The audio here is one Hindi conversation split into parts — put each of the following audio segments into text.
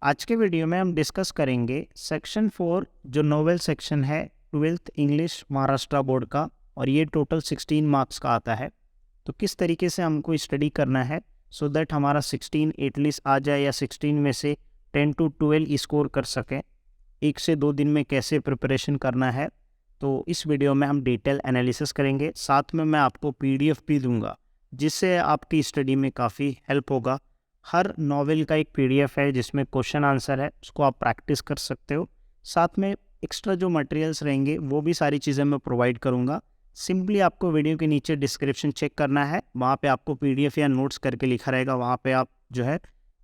आज के वीडियो में हम डिस्कस करेंगे सेक्शन 4 जो नोवेल सेक्शन है 12th इंग्लिश महाराष्ट्र बोर्ड का, और ये टोटल 16 मार्क्स का आता है। तो किस तरीके से हमको स्टडी करना है सो दैट हमारा 16 एटलीस्ट आ जाए, या 16 में से 10 to 12 स्कोर कर सकें। 1 से 2 दिन में कैसे प्रिपरेशन करना है, तो इस वीडियो में हम डिटेल एनालिसिस करेंगे। साथ में मैं आपको PDF भी दूंगा जिससे आपकी स्टडी में काफ़ी हेल्प होगा। हर नॉवेल का एक PDF है जिसमें क्वेश्चन आंसर है, उसको आप प्रैक्टिस कर सकते हो। साथ में एक्स्ट्रा जो मटेरियल्स रहेंगे वो भी सारी चीज़ें मैं प्रोवाइड करूँगा। सिंपली आपको वीडियो के नीचे डिस्क्रिप्शन चेक करना है, वहाँ पे आपको PDF या नोट्स करके लिखा रहेगा, वहाँ पे आप जो है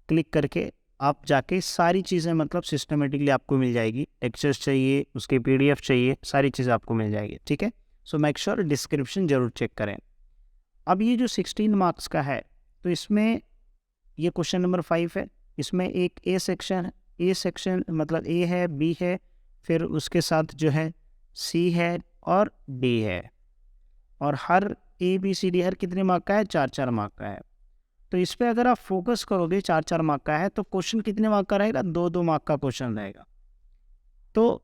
क्लिक करके आप जाके सारी चीज़ें मतलब सिस्टमेटिकली आपको मिल जाएगी। लेक्चर्स चाहिए, उसके PDF चाहिए, सारी चीज़ें आपको मिल जाएगी। ठीक है, सो मेक श्योर डिस्क्रिप्शन ज़रूर चेक करें। अब ये जो 16 मार्क्स का है, तो इसमें ये क्वेश्चन नंबर 5 है। इसमें एक ए सेक्शन है, ए सेक्शन मतलब ए है, बी है, फिर उसके साथ जो है सी है और डी है। और हर ABCD हर कितने मार्क का है? 4-4 मार्क का है। तो इस पर अगर आप फोकस करोगे, 4-4 मार्क का है, तो क्वेश्चन कितने मार्क का रहेगा? 2-2 मार्क का क्वेश्चन रहेगा। तो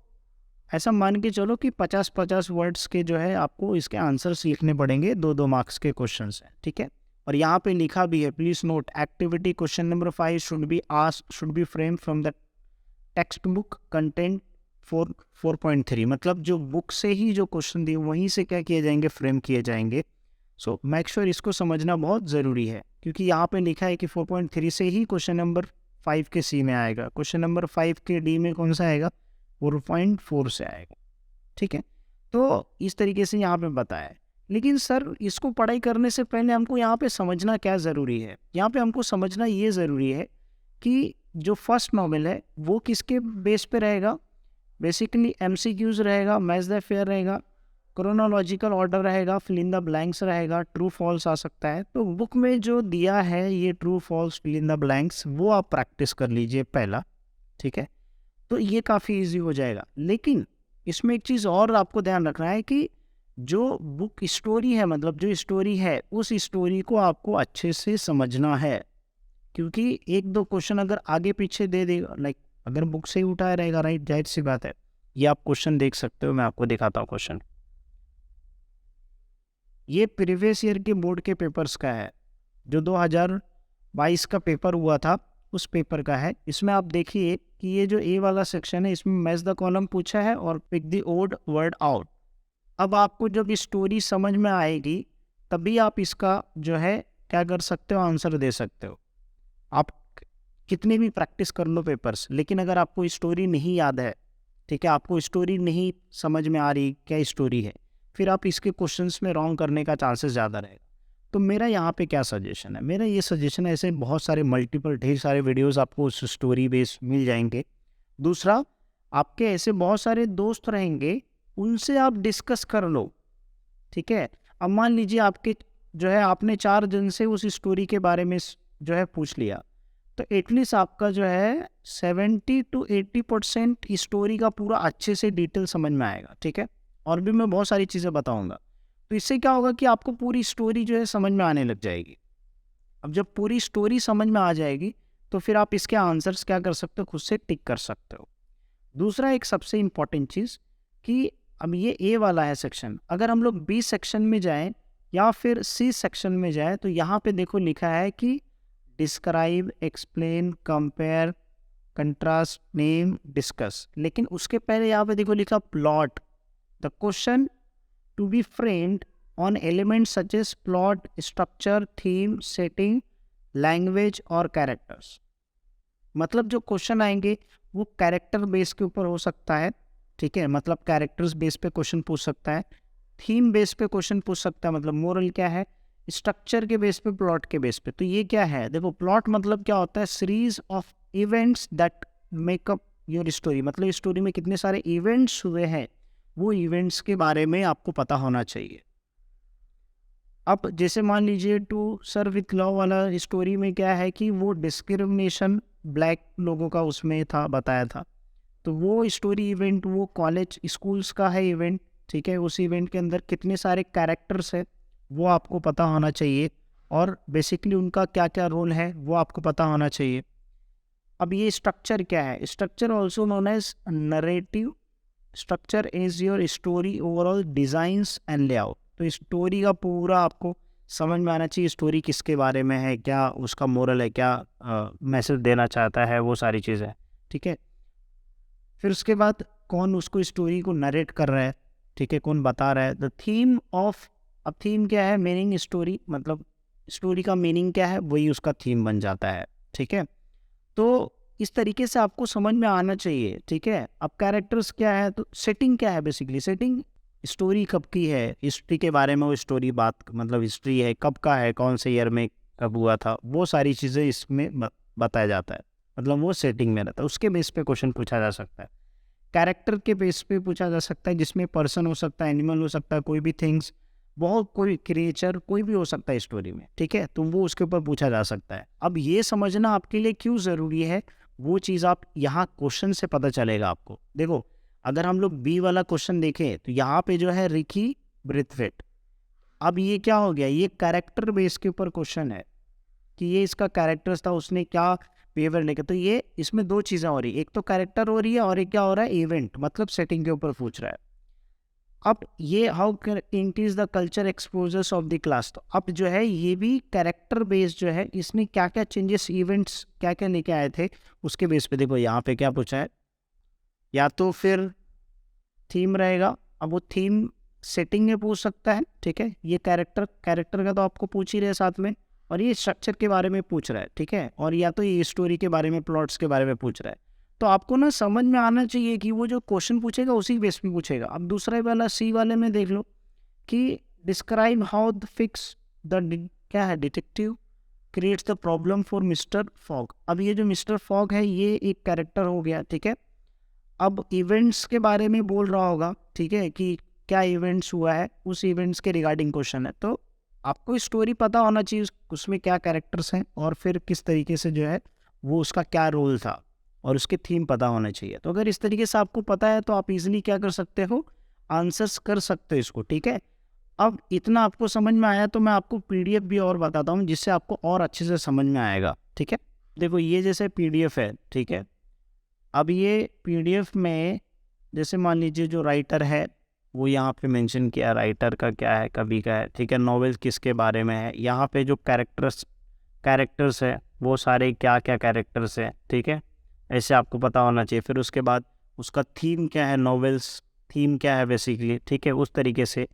ऐसा मान के चलो कि 50-50 वर्ड्स के जो है आपको इसके आंसर्स लिखने पड़ेंगे, 2-2 मार्क्स के क्वेश्चन हैं। ठीक है, और यहाँ पे लिखा भी है, please note activity question number 5 should be frame from the text book content 4.3। मतलब जो बुक से ही जो क्वेश्चन दिए वहीं से क्या किए जाएंगे? फ्रेम किए जाएंगे। सो मेक श्योर इसको समझना बहुत ज़रूरी है, क्योंकि यहाँ पे लिखा है कि 4.3 से ही क्वेश्चन नंबर 5 के C में आएगा, क्वेश्चन नंबर 5 के D में कौन सा आएगा? 4.4 से आएगा। ठीक है, तो इस तरीके से यहाँ पे बताया है। लेकिन सर इसको पढ़ाई करने से पहले हमको यहाँ पे समझना क्या ज़रूरी है? यहाँ पे हमको समझना ये ज़रूरी है कि जो फर्स्ट नॉवेल है वो किसके बेस पे रहेगा? बेसिकली MCQs रहेगा, मैच द फेयर रहेगा, क्रोनोलॉजिकल ऑर्डर रहेगा, फिल इन द ब्लैंक्स रहेगा, ट्रू फॉल्स आ सकता है। तो बुक में जो दिया है ये true false fill in the blanks, वो आप प्रैक्टिस कर लीजिए पहला। ठीक है, तो ये काफ़ी ईजी हो जाएगा। लेकिन इसमें एक चीज़ और आपको ध्यान रखना है कि जो बुक स्टोरी है, मतलब जो स्टोरी है, उस स्टोरी को आपको अच्छे से समझना है। क्योंकि 1-2 क्वेश्चन अगर आगे पीछे दे देगा, लाइक अगर बुक से ही उठाया रहेगा, राइट, जाहिर सी बात है। ये आप क्वेश्चन देख सकते हो, मैं आपको दिखाता हूँ क्वेश्चन। ये प्रीवियस ईयर के बोर्ड के पेपर्स का है, जो 2022 का पेपर हुआ था उस पेपर का है। इसमें आप देखिए कि ये जो ए वाला सेक्शन है, इसमें मैच द कॉलम पूछा है और pick the odd word out. अब आपको जब स्टोरी समझ में आएगी तभी आप इसका जो है क्या कर सकते हो? आंसर दे सकते हो। आप कितने भी प्रैक्टिस कर लो पेपर्स, लेकिन अगर आपको स्टोरी नहीं याद है, ठीक है, आपको स्टोरी नहीं समझ में आ रही क्या स्टोरी है, फिर आप इसके क्वेश्चंस में रॉन्ग करने का चांसेस ज़्यादा रहेगा। तो मेरा यहाँ पे क्या सजेशन है? मेरा ये सजेशन है, ऐसे बहुत सारे मल्टीपल ढेर सारे वीडियोस आपको उस स्टोरी बेस मिल जाएंगे। दूसरा, आपके ऐसे बहुत सारे दोस्त रहेंगे, उनसे आप डिस्कस कर लो। ठीक है, अब मान लीजिए आपके जो है आपने 4 जन से उस स्टोरी के बारे में जो है पूछ लिया, तो एटलीस्ट आपका जो है 70 to 80% स्टोरी का पूरा अच्छे से डिटेल समझ में आएगा। ठीक है, और भी मैं बहुत सारी चीज़ें बताऊंगा। तो इससे क्या होगा कि आपको पूरी स्टोरी जो है समझ में आने लग जाएगी। अब जब पूरी स्टोरी समझ में आ जाएगी तो फिर आप इसके आंसर्स क्या कर सकते हो? खुद से टिक कर सकते हो। दूसरा एक सबसे इम्पॉर्टेंट चीज़ कि अब ये ए वाला है सेक्शन, अगर हम लोग B सेक्शन में जाएं या फिर C सेक्शन में जाएं, तो यहाँ पे देखो लिखा है कि describe, explain, compare, contrast, name, discuss. लेकिन उसके पहले यहाँ पे देखो लिखा plot. The question to be framed on element such as plot, structure, theme, setting, language और कैरेक्टर्स। मतलब जो क्वेश्चन आएंगे वो कैरेक्टर बेस के ऊपर हो सकता है। ठीक है, मतलब कैरेक्टर्स बेस पे क्वेश्चन पूछ सकता है, थीम बेस पे क्वेश्चन पूछ सकता है, मतलब मोरल क्या है, स्ट्रक्चर के बेस पे, प्लॉट के बेस पे। तो ये क्या है? देखो, प्लॉट मतलब क्या होता है? Series of events that make up your story. मतलब स्टोरी में कितने सारे इवेंट्स हुए हैं, वो इवेंट्स के बारे में आपको पता होना चाहिए। अब जैसे मान लीजिए टू सर्व विथ लव वाला स्टोरी में क्या है कि वो डिस्क्रिमिनेशन ब्लैक लोगों का उसमें था, बताया था। तो वो स्टोरी इवेंट वो कॉलेज स्कूल्स का है इवेंट। ठीक है, उस इवेंट के अंदर कितने सारे कैरेक्टर्स है वो आपको पता होना चाहिए, और बेसिकली उनका क्या क्या रोल है वो आपको पता होना चाहिए। अब ये स्ट्रक्चर क्या है? Structure also known as narrative structure is your story overall designs and layout. तो स्टोरी का पूरा आपको समझ में आना चाहिए, स्टोरी किसके बारे में है, क्या उसका मोरल है, क्या मैसेज देना चाहता है, वो सारी चीज़ें, ठीक है। फिर उसके बाद कौन उसको स्टोरी को नरेट कर रहा है, ठीक है, कौन बता रहा है। द थीम ऑफ, अब थीम क्या है? मीनिंग स्टोरी, मतलब स्टोरी का मीनिंग क्या है वही उसका थीम बन जाता है, ठीक है। तो इस तरीके से आपको समझ में आना चाहिए, ठीक है। अब कैरेक्टर्स क्या है, तो सेटिंग क्या है? बेसिकली सेटिंग, स्टोरी कब की है, हिस्ट्री के बारे में वो स्टोरी बात, मतलब हिस्ट्री है, कब का है, कौन से ईयर में कब हुआ था, वो सारी चीज़ें इसमें बताया जाता है, मतलब वो सेटिंग में रहता है। उसके बेस पे क्वेश्चन पूछा जा सकता है, कैरेक्टर के बेस पे पूछा जा सकता है, जिसमें पर्सन हो सकता है, एनिमल हो सकता है, कोई भी थिंग्स, बहुत कोई क्रिएचर कोई भी हो सकता है स्टोरी में, ठीक है। तो वो उसके ऊपर पूछा जा सकता है। अब ये समझना आपके लिए क्यों ज़रूरी है, वो चीज़ आप यहाँ क्वेश्चन से पता चलेगा आपको। देखो, अगर हम लोग बी वाला क्वेश्चन देखें तो यहाँ पे जो है रिकी ब्रेथवेट, अब ये क्या हो गया, ये कैरेक्टर बेस के ऊपर क्वेश्चन है कि ये इसका कैरेक्टर्स था, उसने क्या बिहेवियर नहीं किया। तो ये इसमें दो चीज़ें हो रही है, एक तो कैरेक्टर हो रही है और एक क्या हो रहा है, इवेंट, मतलब सेटिंग के ऊपर पूछ रहा है। अब ये how increase the culture exposures of the class, तो अब जो है ये भी कैरेक्टर बेस्ड जो है, इसमें क्या क्या चेंजेस, इवेंट्स क्या क्या लेके आए थे, उसके बेस पे देखो यहाँ पे क्या पूछा है, या तो फिर थीम रहेगा। अब वो थीम सेटिंग में पूछ सकता है, ठीक है। ये कैरेक्टर का तो आपको पूछ ही रहे साथ में, और ये स्ट्रक्चर के बारे में पूछ रहा है, ठीक है। और या तो ये स्टोरी के बारे में, प्लॉट्स के बारे में पूछ रहा है। तो आपको ना समझ में आना चाहिए कि वो जो क्वेश्चन पूछेगा उसी बेस पे पूछेगा। अब दूसरा वाला सी वाले में देख लो कि describe how the fix the, क्या है, detective creates the problem for mister fog. अब ये जो मिस्टर फॉग है ये एक कैरेक्टर हो गया, ठीक है। अब इवेंट्स के बारे में बोल रहा होगा, ठीक है, कि क्या इवेंट्स हुआ है, उस इवेंट्स के रिगार्डिंग क्वेश्चन है। तो आपको स्टोरी पता होना चाहिए, उसमें क्या कैरेक्टर्स हैं और फिर किस तरीके से जो है वो उसका क्या रोल था, और उसके थीम पता होना चाहिए। तो अगर इस तरीके से आपको पता है तो आप इजीली क्या कर सकते हो, आंसर्स कर सकते हो इसको, ठीक है। अब इतना आपको समझ में आया तो मैं आपको पीडीएफ भी और बताता हूँ जिससे आपको और अच्छे से समझ में आएगा, ठीक है। देखो ये जैसे पीडीएफ है, ठीक है। अब ये पीडीएफ में जैसे मान लीजिए जो राइटर है वो यहाँ पे मेंशन किया, राइटर का क्या है, कभी का है, ठीक है। नॉवेल किसके बारे में है, यहाँ पे जो कैरेक्टर्स है वो सारे क्या क्या कैरेक्टर्स है, ठीक है। ऐसे आपको पता होना चाहिए। फिर उसके बाद उसका थीम क्या है, नॉवेल्स थीम क्या है बेसिकली, ठीक है, उस तरीके से।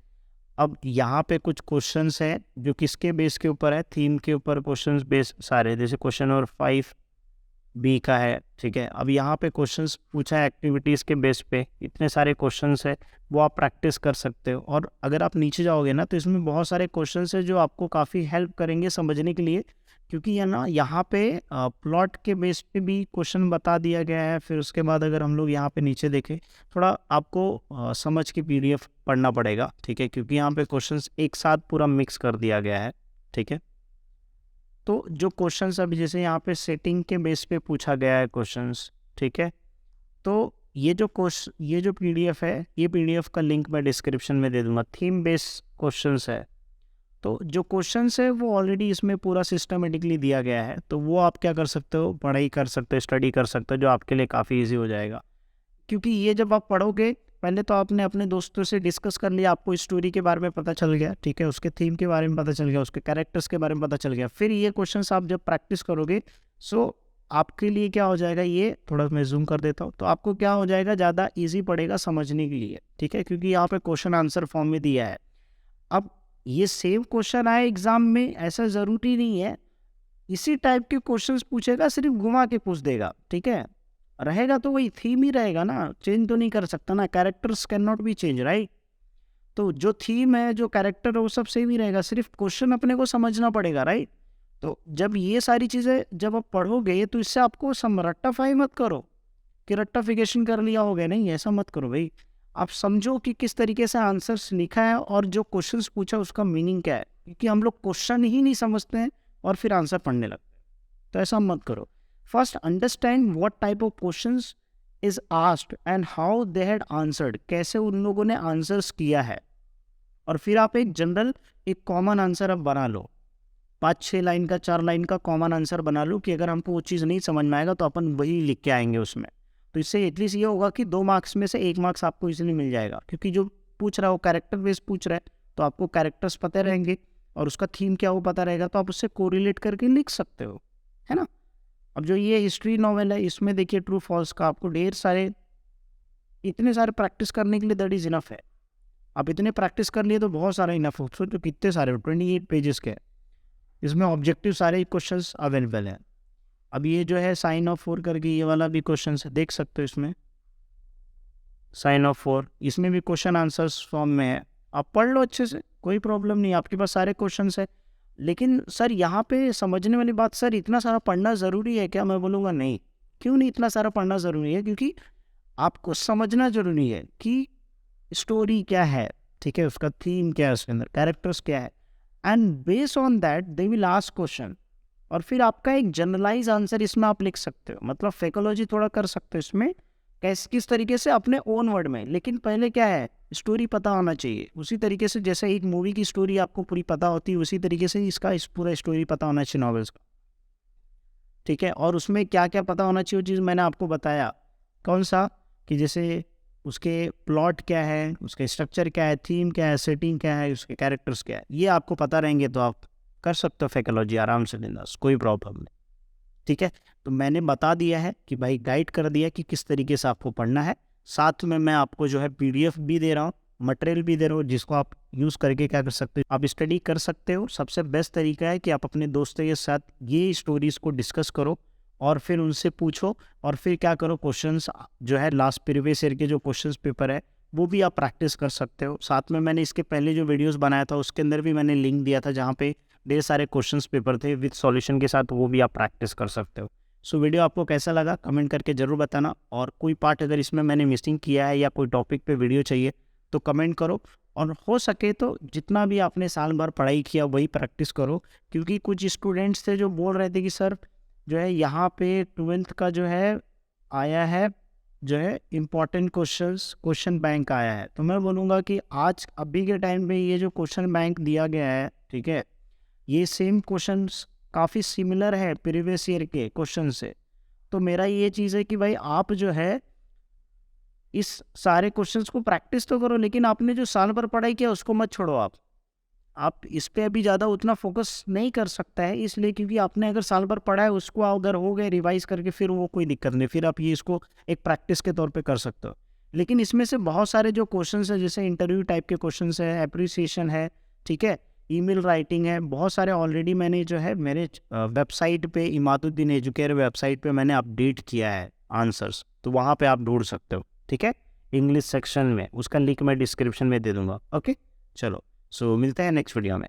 अब यहाँ पे कुछ क्वेश्चंस हैं जो किसके बेस के ऊपर है, थीम के ऊपर क्वेश्चंस बेस सारे, जैसे क्वेश्चन नंबर 5 बी का है, ठीक है। अब यहाँ पे क्वेश्चंस पूछा है एक्टिविटीज़ के बेस पे, इतने सारे क्वेश्चंस है, वो आप प्रैक्टिस कर सकते हो। और अगर आप नीचे जाओगे ना तो इसमें बहुत सारे क्वेश्चंस है जो आपको काफ़ी हेल्प करेंगे समझने के लिए, क्योंकि ये ना यहाँ पे प्लॉट के बेस पे भी क्वेश्चन बता दिया गया है। फिर उसके बाद अगर हम लोग यहाँ पे नीचे देखें, थोड़ा आपको समझ के पीडीएफ पढ़ना पड़ेगा, ठीक है, क्योंकि यहाँ पे क्वेश्चंस एक साथ पूरा मिक्स कर दिया गया है, ठीक है। तो जो क्वेश्चंस अभी जैसे यहाँ पे सेटिंग के बेस पे पूछा गया है क्वेश्चंस, ठीक है। तो ये जो पीडीएफ है, ये पीडीएफ का लिंक मैं डिस्क्रिप्शन में दे दूंगा। थीम बेस्ड क्वेश्चंस है, तो जो क्वेश्चंस है वो ऑलरेडी इसमें पूरा सिस्टमेटिकली दिया गया है, तो वो आप क्या कर सकते हो, पढ़ाई कर सकते हो, स्टडी कर सकते हो, जो आपके लिए काफ़ी ईजी हो जाएगा। क्योंकि ये जब आप पढ़ोगे, पहले तो आपने अपने दोस्तों से डिस्कस कर लिया, आपको स्टोरी के बारे में पता चल गया, ठीक है, उसके थीम के बारे में पता चल गया, उसके कैरेक्टर्स के बारे में पता चल गया। फिर ये क्वेश्चंस आप जब प्रैक्टिस करोगे, सो आपके लिए क्या हो जाएगा, ये थोड़ा मैं जूम कर देता हूँ, तो आपको क्या हो जाएगा, ज़्यादा ईजी पड़ेगा समझने के लिए, ठीक है, क्योंकि यहाँ पे क्वेश्चन आंसर फॉर्म में दिया है। अब ये सेम क्वेश्चन आए एग्जाम में, ऐसा ज़रूरी नहीं है इसी टाइप के क्वेश्चंस पूछेगा, सिर्फ घुमा के पूछ देगा, ठीक है। रहेगा तो वही थीम ही रहेगा ना, चेंज तो नहीं कर सकता ना, characters can not be change, right. तो जो थीम है, जो कैरेक्टर है, वो सब सेम ही रहेगा, सिर्फ क्वेश्चन अपने को समझना पड़ेगा, राइट। तो जब ये सारी चीज़ें जब आप पढ़ोगे तो इससे आपको रट्टाफाई मत करो कि रट्टाफिकेशन कर लिया हो गया, नहीं, ऐसा मत करो भाई। आप समझो कि किस तरीके से आंसर्स लिखा है और जो क्वेश्चंस पूछा उसका मीनिंग क्या है, क्योंकि हम लोग क्वेश्चन ही नहीं समझते हैं और फिर आंसर पढ़ने लगते हैं, तो ऐसा मत करो। First understand what type of questions is asked and how they had answered, कैसे उन लोगों ने आंसर्स किया है, और फिर आप एक जनरल, एक कॉमन आंसर अब बना लो, 5-6 लाइन का 4 लाइन का कॉमन आंसर बना लूँ कि अगर हमको वो चीज़ नहीं समझ में आएगा तो अपन वही लिख के आएंगे उसमें। तो इससे एटलीस्ट ये होगा कि 2 मार्क्स में से 1 मार्क्स आपको इसलिए मिल जाएगा, क्योंकि जो पूछ रहा है वो कैरेक्टर बेस्ड पूछ रहा है, तो आपको कैरेक्टर्स पता रहेंगे और उसका थीम क्या वो पता रहेगा, तो आप उससे कोरिलेट करके लिख सकते हो, है ना। अब जो ये हिस्ट्री नॉवेल है इसमें देखिए ट्रू फॉल्स का आपको ढेर सारे, इतने सारे प्रैक्टिस करने के लिए दैट इज इनफ है। आप इतने प्रैक्टिस कर लिए तो बहुत सारा इनफ हो। सोचो कितने सारे 28 पेजेस के, इसमें ऑब्जेक्टिव सारे क्वेश्चंस अवेलेबल हैं। अब ये जो है साइन ऑफ 4 करके ये वाला भी क्वेश्चन है, देख सकते हो इसमें साइन ऑफ 4, इसमें भी क्वेश्चन आंसर्स फॉर्म में है। आप पढ़ लो अच्छे से, कोई प्रॉब्लम नहीं, आपके पास सारे क्वेश्चंस है। लेकिन सर यहाँ पे समझने वाली बात, सर इतना सारा पढ़ना ज़रूरी है क्या? मैं बोलूँगा नहीं। क्यों नहीं इतना सारा पढ़ना ज़रूरी है? क्योंकि आपको समझना ज़रूरी है कि स्टोरी क्या है, ठीक है, उसका थीम क्या है, उसके अंदर कैरेक्टर्स क्या है, and based on that they will ask question, और फिर आपका एक जनरलाइज आंसर इसमें आप लिख सकते हो। मतलब साइकोलॉजी थोड़ा कर सकते हो इसमें, किस तरीके से अपने ओन वर्ड में। लेकिन पहले क्या है, स्टोरी पता होना चाहिए। उसी तरीके से जैसे एक मूवी की स्टोरी आपको पूरी पता होती है, उसी तरीके से इसका पूरा स्टोरी पता होना चाहिए नॉवेल्स का, ठीक है। और उसमें क्या क्या पता होना चाहिए वो चीज़ मैंने आपको बताया। कौन सा? कि जैसे उसके प्लॉट क्या है, उसके स्ट्रक्चर क्या है, थीम क्या है, सेटिंग क्या है, उसके कैरेक्टर्स क्या है, ये आपको पता रहेंगे तो आप कर सकते हो साइकोलॉजी आराम से, बिंदास, कोई प्रॉब्लम नहीं, ठीक है। तो मैंने बता दिया है कि भाई, गाइड कर दिया कि किस तरीके से आपको पढ़ना है। साथ में मैं आपको जो है PDF भी दे रहा हूँ, मटेरियल भी दे रहा हूँ, जिसको आप यूज़ करके क्या कर सकते हो, आप स्टडी कर सकते हो। सबसे बेस्ट तरीका है कि आप अपने दोस्तों के साथ ये स्टोरीज़ को डिस्कस करो और फिर उनसे पूछो, और फिर क्या करो, क्वेश्चंस जो है लास्ट प्रीवियस ईयर के जो क्वेश्चंस पेपर है वो भी आप प्रैक्टिस कर सकते हो। साथ में मैंने इसके पहले जो वीडियोस बनाया था उसके अंदर भी मैंने लिंक दिया था, जहाँ पे ढेर सारे क्वेश्चंस पेपर थे विद सॉल्यूशन के साथ, वो भी आप प्रैक्टिस कर सकते हो। सो वीडियो आपको कैसा लगा कमेंट करके ज़रूर बताना, और कोई पार्ट अगर इसमें मैंने मिसिंग किया है या कोई टॉपिक पे वीडियो चाहिए तो कमेंट करो। और हो सके तो जितना भी आपने साल भर पढ़ाई किया वही प्रैक्टिस करो, क्योंकि कुछ स्टूडेंट्स थे जो बोल रहे थे कि सर जो है यहाँ पे 12th का जो है आया है, जो है इम्पॉर्टेंट क्वेश्चन बैंक आया है। तो मैं बोलूँगा कि आज अभी के टाइम पे ये जो क्वेश्चन बैंक दिया गया है, ठीक है, ये सेम क्वेश्चंस काफ़ी सिमिलर है प्रीवियस ईयर के क्वेश्चन से। तो मेरा ये चीज़ है कि भाई आप जो है इस सारे क्वेश्चंस को प्रैक्टिस तो करो, लेकिन आपने जो साल भर पढ़ाई किया उसको मत छोड़ो। आप इस पे अभी ज़्यादा उतना फोकस नहीं कर सकता है, इसलिए क्योंकि आपने अगर साल भर पढ़ा है उसको अगर हो गए रिवाइज करके, फिर वो कोई दिक्कत नहीं, फिर आप ये इसको एक प्रैक्टिस के तौर पे कर सकते हो। लेकिन इसमें से बहुत सारे जो क्वेश्चंस है, जैसे इंटरव्यू टाइप के क्वेश्चंस है, अप्रिसिएशन है, ठीक है, ईमेल राइटिंग है, बहुत सारे ऑलरेडी मैंने जो है मेरे वेबसाइट पे, इमादुद्दीन एजुकेयर वेबसाइट पे मैंने अपडेट किया है आंसर्स, तो वहाँ पे आप ढूंढ सकते हो, ठीक है, इंग्लिश सेक्शन में। उसका लिंक मैं डिस्क्रिप्शन में दे दूंगा। ओके, चलो, सो मिलते हैं नेक्स्ट वीडियो में।